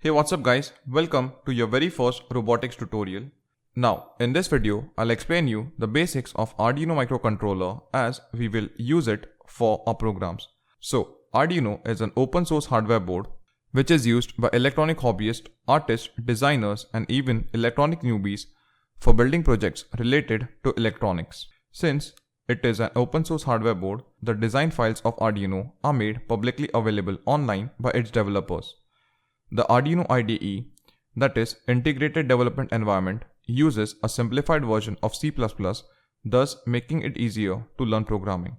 Hey, what's up guys? Welcome to your very first robotics tutorial. Now, in this video, I'll explain you the basics of Arduino microcontroller as we will use it for our programs. So, Arduino is an open source hardware board which is used by electronic hobbyists, artists, designers and even electronic newbies for building projects related to electronics. Since it is an open source hardware board, the design files of Arduino are made publicly available online by its developers. The Arduino IDE, that is Integrated Development Environment, uses a simplified version of C++, thus making it easier to learn programming.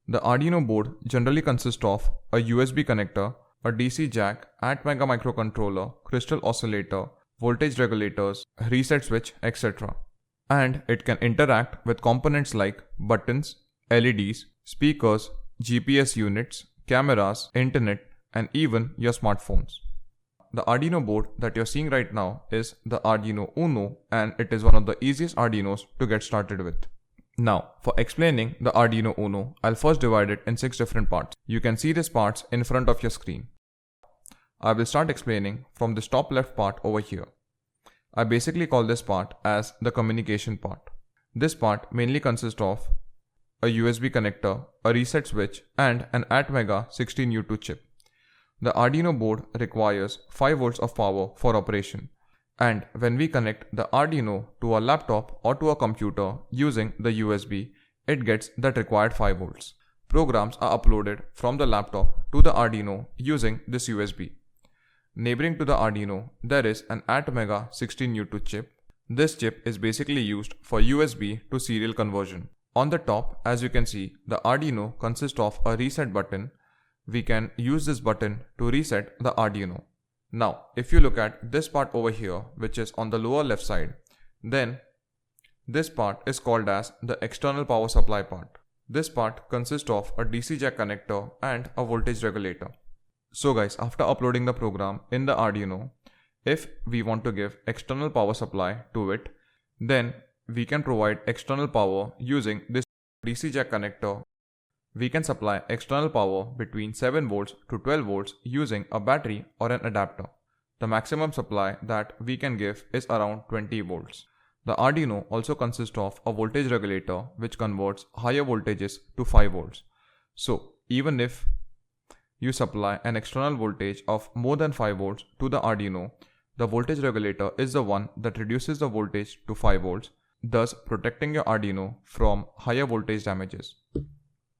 The Arduino board generally consists of a USB connector, a DC jack, ATmega microcontroller, crystal oscillator, voltage regulators, reset switch, etc. And it can interact with components like buttons, LEDs, speakers, GPS units, cameras, internet, and even your smartphones. The Arduino board that you're seeing right now is the Arduino Uno, and it is one of the easiest Arduinos to get started with. Now, for explaining the Arduino Uno, I'll first divide it in 6 different parts. You can see these parts in front of your screen. I will start explaining from this top left part over here. I basically call this part as the communication part. This part mainly consists of a USB connector, a reset switch, and an ATmega 16U2 chip. The Arduino board requires 5 volts of power for operation, and when we connect the Arduino to a laptop or to a computer using the USB, it gets that required 5 volts. Programs are uploaded from the laptop to the Arduino using this USB. Neighboring to the Arduino, there is an ATmega 16U2 chip. This chip is basically used for USB to serial conversion. On the top, as you can see, the Arduino consists of a reset button. We can use this button to reset the Arduino. Now, if you look at this part over here, which is on the lower left side, then this part is called as the external power supply part. This part consists of a DC jack connector and a voltage regulator. So guys, after uploading the program in the Arduino, if we want to give external power supply to it, then we can provide external power using this DC jack connector. We can supply external power between 7 volts to 12 volts using a battery or an adapter. The maximum supply that we can give is around 20 volts. The Arduino also consists of a voltage regulator which converts higher voltages to 5 volts. So even if you supply an external voltage of more than 5 volts to the Arduino, the voltage regulator is the one that reduces the voltage to 5 volts, thus protecting your Arduino from higher voltage damages.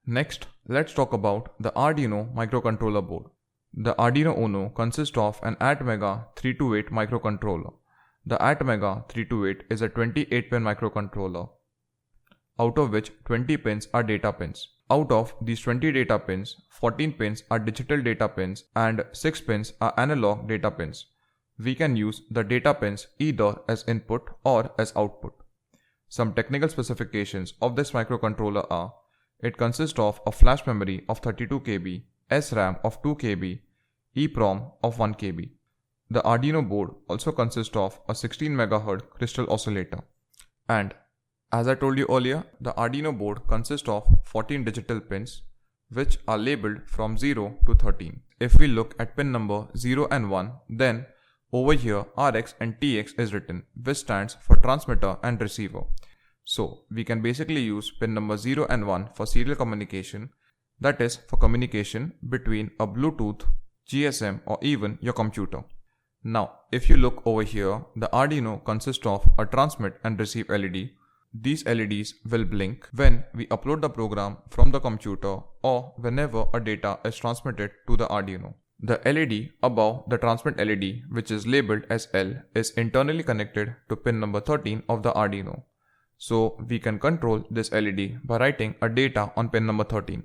Next, let's talk about the Arduino microcontroller board. The Arduino Uno consists of an ATmega 328 microcontroller. The ATmega 328 is a 28-pin microcontroller, out of which 20 pins are data pins. Out of these 20 data pins, 14 pins are digital data pins and 6 pins are analog data pins. We can use the data pins either as input or as output. Some technical specifications of this microcontroller are: it consists of a flash memory of 32 KB, SRAM of 2 KB, EEPROM of 1 KB. The Arduino board also consists of a 16 MHz crystal oscillator. And as I told you earlier, the Arduino board consists of 14 digital pins which are labeled from 0 to 13. If we look at pin number 0 and 1, then over here RX and TX is written, which stands for transmitter and receiver. So we can basically use pin number 0 and 1 for serial communication, that is for communication between a Bluetooth, GSM or even your computer. Now if you look over here, the Arduino consists of a transmit and receive LED. These LEDs will blink when we upload the program from the computer or whenever a data is transmitted to the Arduino. The LED above the transmit LED, which is labeled as L, is internally connected to pin number 13 of the Arduino. So we can control this LED by writing a data on pin number 13.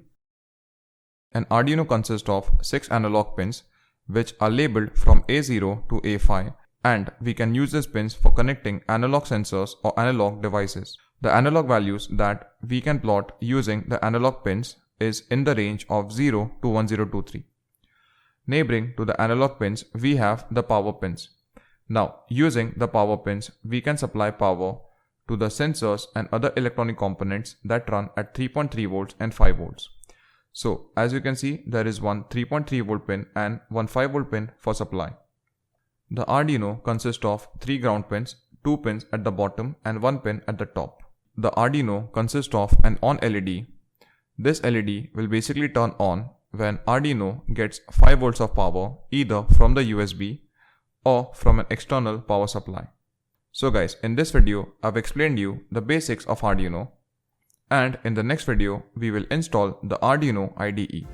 An Arduino consists of 6 analog pins which are labeled from A0 to A5, and we can use these pins for connecting analog sensors or analog devices. The analog values that we can plot using the analog pins is in the range of 0 to 1023. Neighboring to the analog pins, we have the power pins. Now, using the power pins, we can supply power to the sensors and other electronic components that run at 3.3 volts and 5 volts. So as you can see, there is one 3.3 volt pin and one 5 volt pin for supply. The Arduino consists of 3 ground pins, 2 pins at the bottom and 1 pin at the top. The Arduino consists of an on LED. This LED will basically turn on when Arduino gets 5 volts of power either from the USB or from an external power supply. So guys, in this video, I've explained you the basics of Arduino, and in the next video, we will install the Arduino IDE.